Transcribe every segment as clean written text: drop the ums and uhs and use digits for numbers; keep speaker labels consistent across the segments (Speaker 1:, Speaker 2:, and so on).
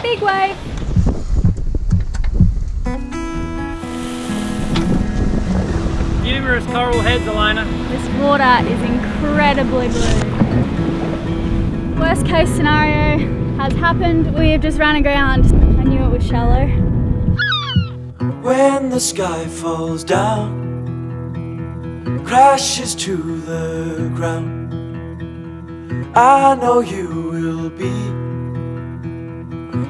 Speaker 1: Big wave.
Speaker 2: Numerous coral heads, Elayna.
Speaker 1: This water is incredibly blue. Worst case scenario has happened. We have just ran aground. I knew it was shallow.
Speaker 3: When the sky falls down, crashes to the ground, I know you will be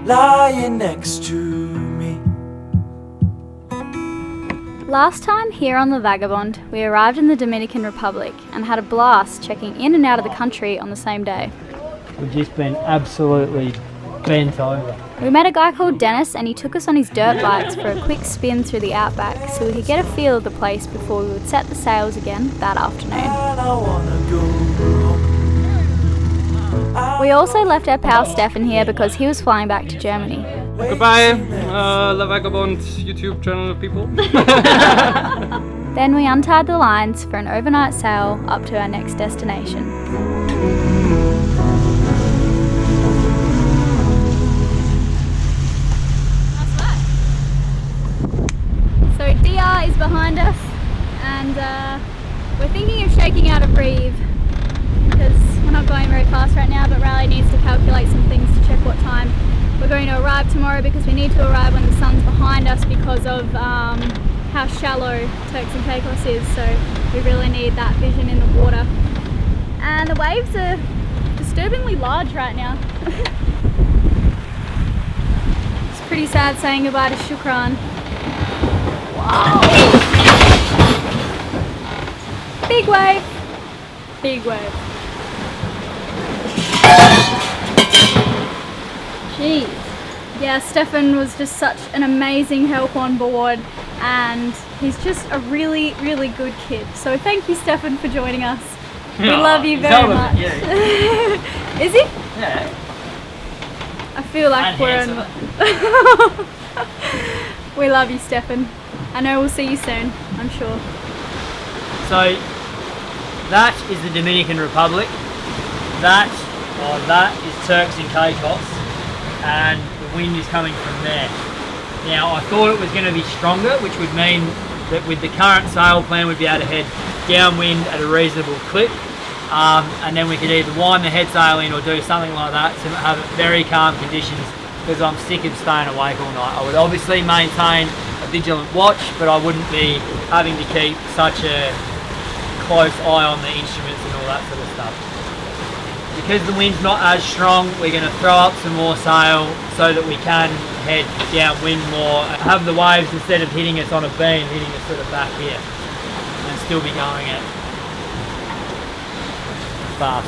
Speaker 3: lying next to me.
Speaker 1: Last time here on the Vagabonde, we arrived in the Dominican Republic and had a blast checking in and out of the country on the same day.
Speaker 2: We've just been absolutely bent over.
Speaker 1: We met a guy called Dennis and he took us on his dirt bikes for a quick spin through the outback so we could get a feel of the place before we would set the sails again that afternoon.
Speaker 3: And I wanna go home.
Speaker 1: We also left our pal Stefan here because he was flying back to Germany.
Speaker 4: Goodbye, La Vagabonde YouTube channel people.
Speaker 1: Then we untied the lines for an overnight sail up to our next destination. So DR is behind us and we're thinking of shaking out a breathe because we're not going very fast right now, but Riley needs to calculate some things to check what time we're going to arrive tomorrow because we need to arrive when the sun's behind us because of how shallow Turks and Caicos is, so we really need that vision in the water. And the waves are disturbingly large right now. It's pretty sad saying goodbye to Shukran. Wow! Big wave! Big wave. Jeez. Yeah, Stefan was just such an amazing help on board and he's just a really, really good kid. So thank you, Stefan, for joining us. We love you very much.
Speaker 2: Yeah.
Speaker 1: Is he?
Speaker 2: Yeah.
Speaker 1: I feel like
Speaker 2: And
Speaker 1: we're in... We love you, Stefan. I know we'll see you soon, I'm sure.
Speaker 2: So that is the Dominican Republic. That is Turks and Caicos, and the wind is coming from there. Now I thought it was going to be stronger, which would mean that with the current sail plan we'd be able to head downwind at a reasonable clip, and then we could either wind the head sail in or do something like that to have very calm conditions, because I'm sick of staying awake all night. I would obviously maintain a vigilant watch, but I wouldn't be having to keep such a close eye on the instruments and all that sort of stuff. Because the wind's not as strong, we're going to throw up some more sail so that we can head downwind more, have the waves, instead of hitting us on a beam, hitting us sort of back here, and still be going at fast.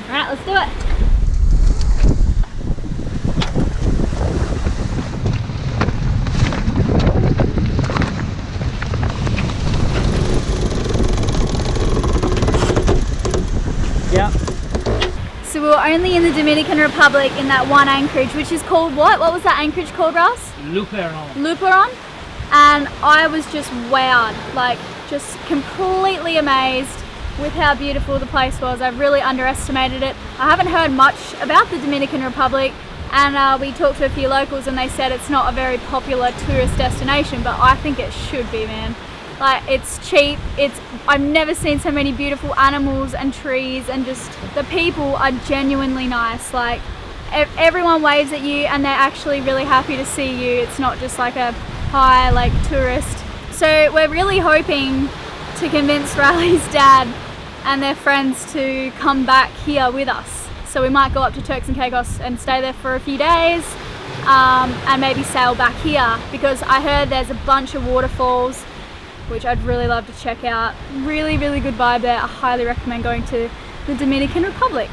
Speaker 1: Alright, let's do it.
Speaker 2: Yep.
Speaker 1: So we were only in the Dominican Republic in that one anchorage, which is called what? What was that anchorage called, Russ? Luperon. And I was just wowed, like just completely amazed with how beautiful the place was. I really underestimated it. I haven't heard much about the Dominican Republic, and we talked to a few locals and they said it's not a very popular tourist destination, but I think it should be, man. Like, it's cheap, I've never seen so many beautiful animals and trees, and just the people are genuinely nice. Like, everyone waves at you and they're actually really happy to see you. It's not just like a hi, like tourist. So we're really hoping to convince Riley's dad and their friends to come back here with us. So we might go up to Turks and Caicos and stay there for a few days, and maybe sail back here, because I heard there's a bunch of waterfalls which I'd really love to check out. Really, really good vibe there. I highly recommend going to the Dominican Republic.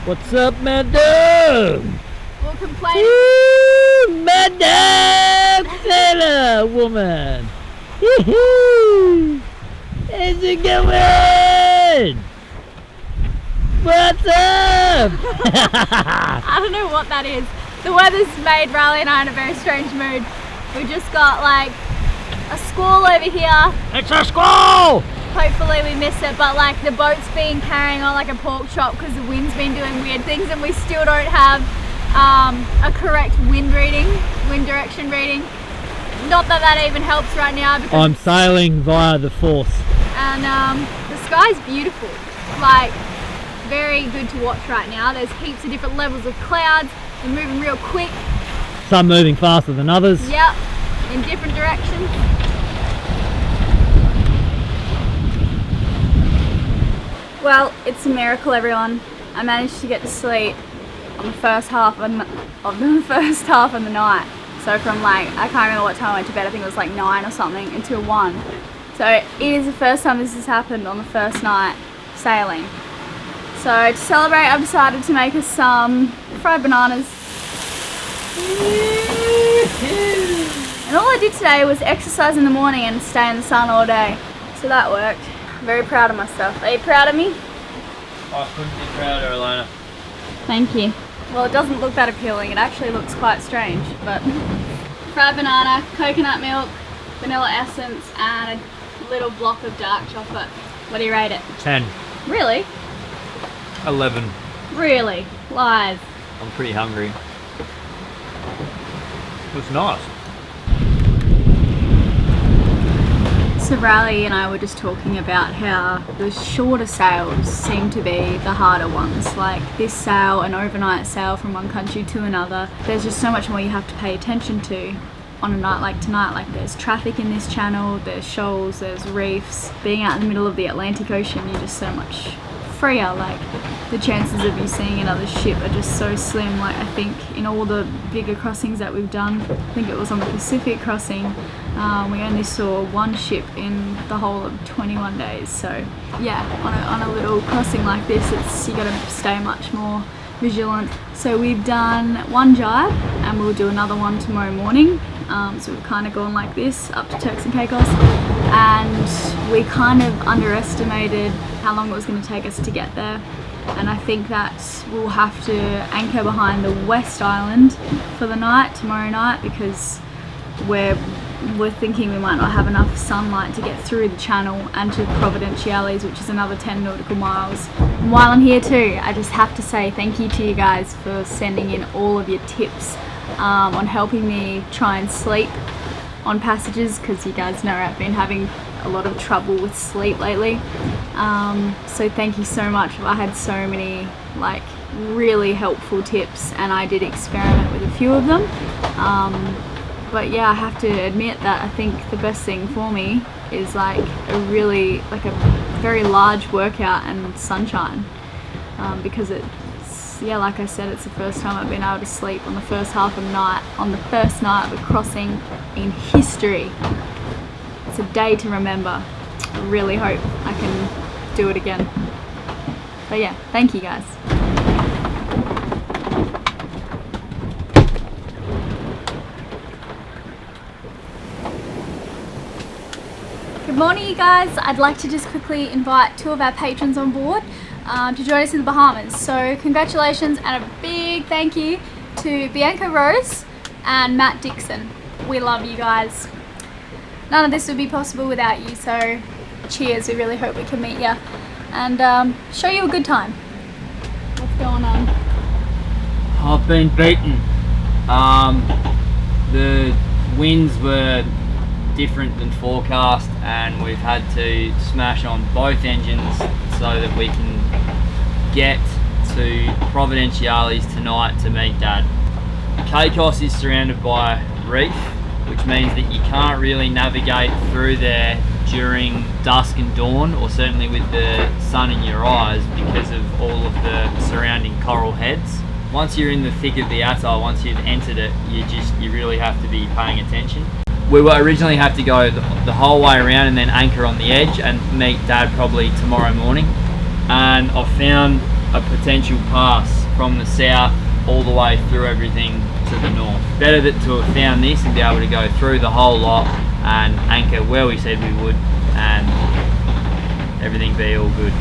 Speaker 2: What's up, madam?
Speaker 1: We'll complain.
Speaker 2: Woo, madam, fella, woman. Hee-hee. How's it going? What's up?
Speaker 1: I don't know what that is. The weather's made Riley and I in a very strange mood. We just got like a squall over here.
Speaker 2: It's a squall!
Speaker 1: Hopefully we miss it, but like the boat's been carrying on like a pork chop because the wind's been doing weird things, and we still don't have a correct wind direction reading. Not that that even helps right now because
Speaker 2: I'm sailing via the force.
Speaker 1: And the sky's beautiful, like very good to watch right now. There's heaps of different levels of clouds. They're moving real quick.
Speaker 2: Some moving faster than others.
Speaker 1: Yep, in different directions. Well, it's a miracle, everyone. I managed to get to sleep on the first half of the night. So from like, I can't remember what time I went to bed, I think it was like 9 or something, until 1. So it is the first time this has happened on the first night sailing. So to celebrate, I've decided to make us some fried bananas. And all I did today was exercise in the morning and stay in the sun all day. So that worked. I'm very proud of myself. Are you proud of me?
Speaker 2: I couldn't be prouder, Elayna.
Speaker 1: Thank you. Well, it doesn't look that appealing. It actually looks quite strange, but fried banana, coconut milk, vanilla essence, and a little block of dark chocolate. What do you rate it?
Speaker 2: 10.
Speaker 1: Really?
Speaker 4: 11.
Speaker 1: Really? Lies.
Speaker 2: I'm pretty hungry.
Speaker 4: It was nice.
Speaker 1: So Riley and I were just talking about how the shorter sails seem to be the harder ones. Like this sail, an overnight sail from one country to another, there's just so much more you have to pay attention to on a night like tonight. Like there's traffic in this channel, there's shoals, there's reefs. Being out in the middle of the Atlantic Ocean, you're just so much freer. Like the chances of you seeing another ship are just so slim. Like I think in all the bigger crossings that we've done, I think it was on the Pacific crossing, we only saw one ship in the whole of 21 days. So yeah, on a little crossing like this, you got to stay much more vigilant. So we've done one jibe and we'll do another one tomorrow morning. So we've kind of gone like this up to Turks and Caicos, and we kind of underestimated how long it was going to take us to get there. And I think that we'll have to anchor behind the West Island for the night, tomorrow night, because we're thinking we might not have enough sunlight to get through the channel and to Providenciales, which is another 10 nautical miles. And while I'm here too, I just have to say thank you to you guys for sending in all of your tips on helping me try and sleep on passages, because you guys know I've been having a lot of trouble with sleep lately. So thank you so much. I had so many like really helpful tips and I did experiment with a few of them. But yeah, I have to admit that I think the best thing for me is like a very large workout and sunshine, because it's, yeah, like I said, it's the first time I've been able to sleep on the first half of the night, on the first night of a crossing in history. It's a day to remember. I really hope I can do it again. But yeah, thank you guys. Good morning, you guys. I'd like to just quickly invite 2 of our patrons on board to join us in the Bahamas. So congratulations and a big thank you to Bianca Rose and Matt Dixon. We love you guys. None of this would be possible without you, so cheers. We really hope we can meet you and show you a good time. What's going on?
Speaker 2: I've been beaten. The winds were different than forecast and we've had to smash on both engines so that we can get to Providenciales tonight to meet Dad. Caicos is surrounded by reef, which means that you can't really navigate through there during dusk and dawn, or certainly with the sun in your eyes, because of all of the surrounding coral heads. Once you're in the thick of the atoll, once you've entered it, you really have to be paying attention. We will originally have to go the whole way around and then anchor on the edge and meet Dad probably tomorrow morning. And I've found a potential pass from the south all the way through everything to the north. Better to have found this and be able to go through the whole lot and anchor where we said we would and everything be all good.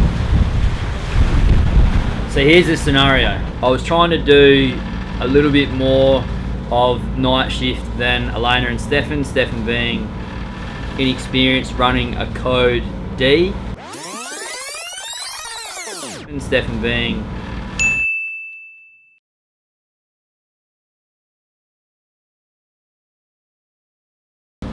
Speaker 2: So here's the scenario. I was trying to do a little bit more of night shift than Elayna and Stefan. Stefan being inexperienced running a code D. And Stefan being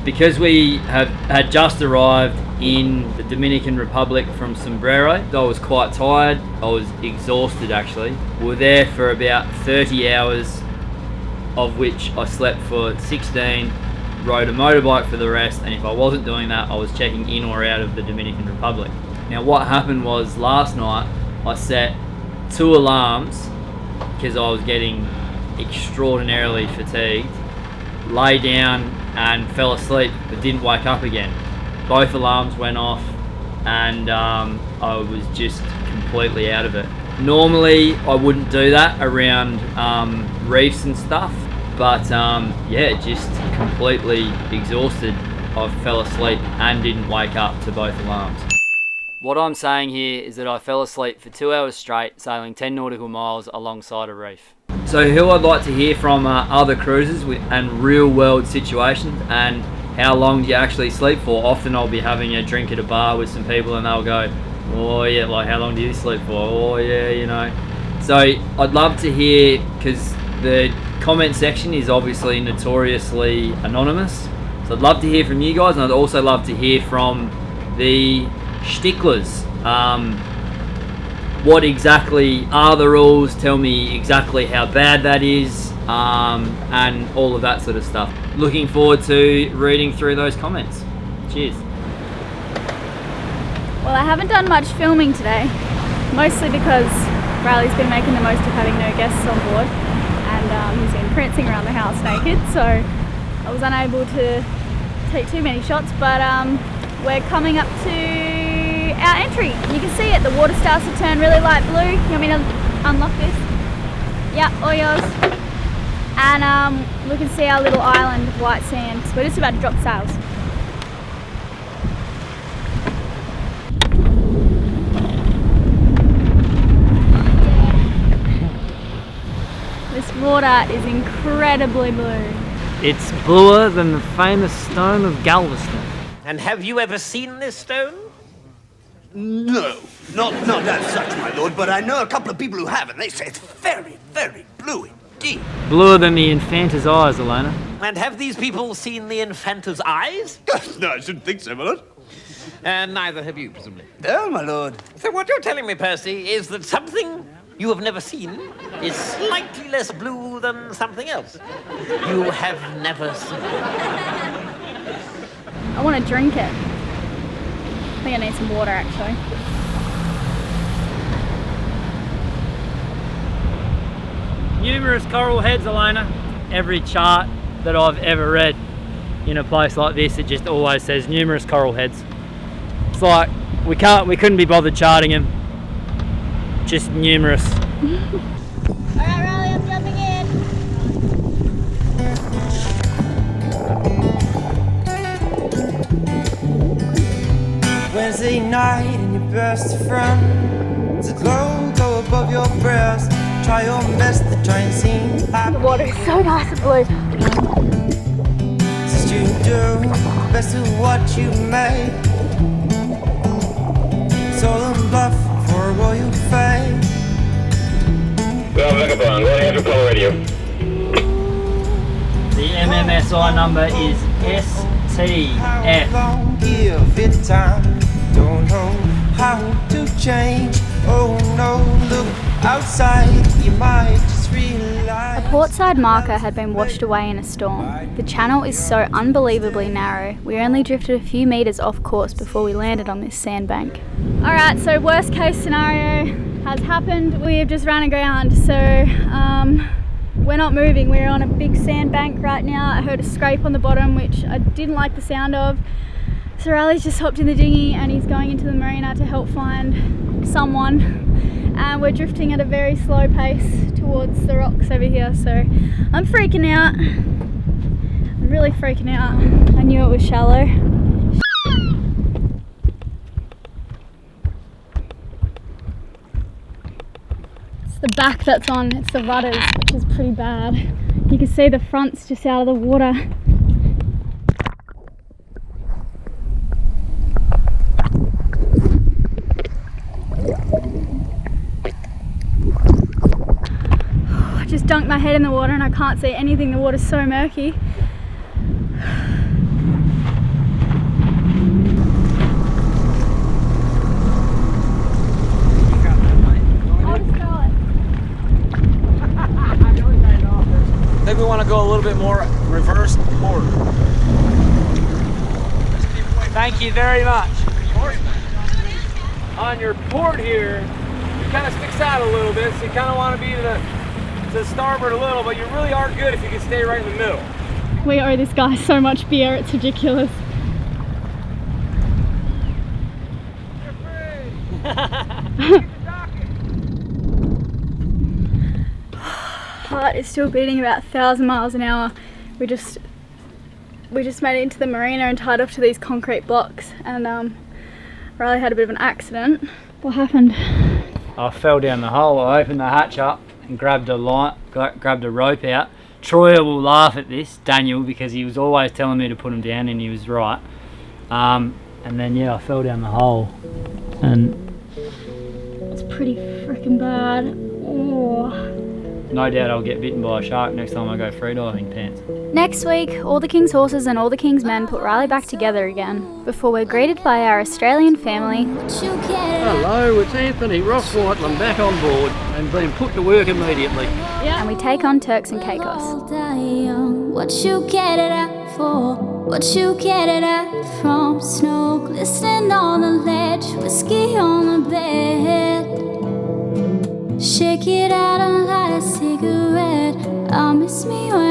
Speaker 2: because we had just arrived in the Dominican Republic from Sombrero, I was quite tired. I was exhausted actually. We were there for about 30 hours, of which I slept for 16, rode a motorbike for the rest, and if I wasn't doing that, I was checking in or out of the Dominican Republic. Now what happened was last night I set 2 alarms because I was getting extraordinarily fatigued, lay down and fell asleep but didn't wake up again. Both alarms went off and I was just completely out of it. Normally I wouldn't do that around reefs and stuff, but yeah, just completely exhausted. I fell asleep and didn't wake up to both alarms. What I'm saying here is that I fell asleep for 2 hours straight sailing 10 nautical miles alongside a reef. So who I'd like to hear from are other cruisers and real world situations, and how long do you actually sleep for. Often I'll be having a drink at a bar with some people and they'll go, oh yeah, like how long do you sleep for? Oh yeah, you know. So I'd love to hear, because the comment section is obviously notoriously anonymous. So I'd love to hear from you guys, and I'd also love to hear from the sticklers. What exactly are the rules? Tell me exactly how bad that is, and all of that sort of stuff. Looking forward to reading through those comments. Cheers.
Speaker 1: Well, I haven't done much filming today, mostly because Riley's been making the most of having no guests on board, and he's been prancing around the house naked, so I was unable to take too many shots, but we're coming up to our entry. You can see it, the water starts to turn really light blue. You want me to unlock this? Yeah, all yours. And we can see our little island of white sand, so we're just about to drop sails. This water is incredibly blue.
Speaker 2: It's bluer than the famous stone of Galveston.
Speaker 5: And have you ever seen this stone?
Speaker 6: No, not as such, my lord, but I know a couple of people who have, and they say it's very, very blue indeed.
Speaker 2: Bluer than the Infanta's eyes, Elayna.
Speaker 5: And have these people seen the Infanta's eyes?
Speaker 6: No, I shouldn't think so, my lord.
Speaker 5: And neither have you, presumably.
Speaker 6: No, my lord.
Speaker 5: So what you're telling me, Percy, is that something you have never seen is slightly less blue than something else you have never seen.
Speaker 1: I want to drink it. I think I need some water actually.
Speaker 2: Numerous coral heads, Elayna. Every chart that I've ever read in a place like this, it just always says numerous coral heads. It's like we couldn't be bothered charting them. Just numerous.
Speaker 1: Alright Riley, I'm jumping in.
Speaker 7: Wednesday night and your best friend. There's a glow go above your breast. Try your best to try and seem happy.
Speaker 1: The water is so nice and blue.
Speaker 7: Since you do best of what you made. Soul and bluff for a royal fate.
Speaker 8: Well, Vagabonde, go ahead to call radio.
Speaker 2: The MMSI number is STF.
Speaker 7: How long give it time? Don't know how to change. Oh no, look outside. You might just realize.
Speaker 1: A portside marker had been washed away in a storm. The channel is so unbelievably narrow. We only drifted a few meters off course before we landed on this sandbank. Alright, so worst case scenario has happened. We have just ran aground, so we're not moving. We're on a big sandbank right now. I heard a scrape on the bottom, which I didn't like the sound of. So Riley's just hopped in the dinghy and he's going into the marina to help find someone. And we're drifting at a very slow pace towards the rocks over here. So I'm freaking out. I'm really freaking out. I knew it was shallow. It's the back that's on, it's the rudders, which is pretty bad. You can see the front's just out of the water. I just dunked my head in the water and I can't see anything, the water's so murky.
Speaker 9: we want to go a little bit more reverse port. Thank you very much. On your port here, it kind of sticks out a little bit, so you kind of want to be to the starboard a little, but you really are good if you can stay right in the middle.
Speaker 1: We owe this guy so much beer, it's ridiculous. Heart is still beating about 1,000 miles an hour. We just made it into the marina and tied off to these concrete blocks, and Riley had a bit of an accident. What happened?
Speaker 2: I fell down the hole. I opened the hatch up and grabbed a rope out. Troy will laugh at this, Daniel, because he was always telling me to put him down, and he was right. And then yeah, I fell down the hole, and
Speaker 1: it's pretty freaking bad. Oh.
Speaker 2: No doubt I'll get bitten by a shark next time I go freediving, pants.
Speaker 1: Next week, all the King's horses and all the King's men put Riley back together again, before we're greeted by our Australian family.
Speaker 10: Hello, it's Anthony Rosswhite and I'm back on board and being put to work immediately.
Speaker 1: Yeah. And we take on Turks and Caicos.
Speaker 11: What you get it at for? What you get it at from? Snow glistening on the ledge, whiskey on the bed. Shake it out and light a cigarette. I miss me when